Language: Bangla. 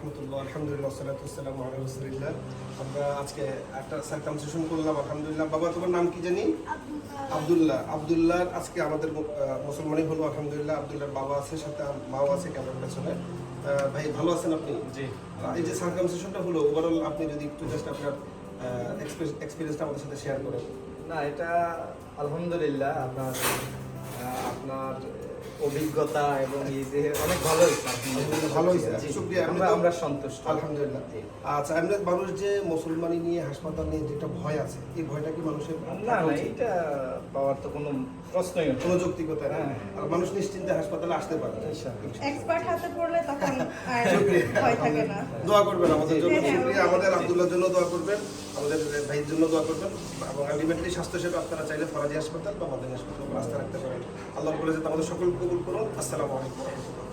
রহমতুল্লাহ। আলহামদুলিল্লাহ, সালাতু ওয়াসসালামু আলা রাসূলিল্লাহ। আমরা আজকে একটা সার্কামসিশন করলাম আলহামদুলিল্লাহ। বাবা, তোমার নাম কি জানি? আব্দুল্লাহ। আব্দুল্লাহ আজকে আমাদের মুসলমানই হলো আলহামদুলিল্লাহ। আব্দুল্লাহর বাবা আছে, সাথে মাও আছে ক্যামেরার পেছনে। ভাই ভালো আছেন আপনি? জি। এই যে সার্কামসিশনটা হলো, ওভারঅল আপনি যদি একটু জাস্ট আপনার এক্সপিরিয়েন্সটা আমাদের সাথে শেয়ার করেন। না, এটা আলহামদুলিল্লাহ আপনার আপনার অভিজ্ঞতা এবং এই যে অনেক ভালো হয়েছে। ভালো হয়েছে, জি, শুকরিয়া। আমরা সন্তুষ্ট আলহামদুলিল্লাহ। জি। আচ্ছা, এমনি মানুষ যে মুসলমানি নিয়ে হাসপাতাল নিয়ে যেটা ভয় আছে, এই ভয়টা কি মানুষের না না, এটা পাওয়ার তো কোনো প্রশ্নই না। কোনো যৌক্তিকতা নেই, হ্যাঁ। আর মানুষ নিশ্চিন্তে হাসপাতালে আসতে পারে। এক্সপার্ট হাতে পড়লে তখন আর শুকরিয়া। ভয় থাকে না। দোয়া করবেন আমাদের জন্য, হ্যাঁ, শুকরিয়া। হ্যাঁ, আমাদের আব্দুল্লাহর জন্য দোয়া করবেন, আমাদের ভাইয়ের জন্য দোয়া করবেন, এবং আলটিমেটলি স্বাস্থ্যসেবা আপনারা চাইলে ফরাজি হাসপাতাল বা মাদানী হাসপাতাল আস্থা রাখতে পারেন। আল্লাহ বলে যে আমাদের সকল কবুল করুন। আসসালামু আলাইকুম।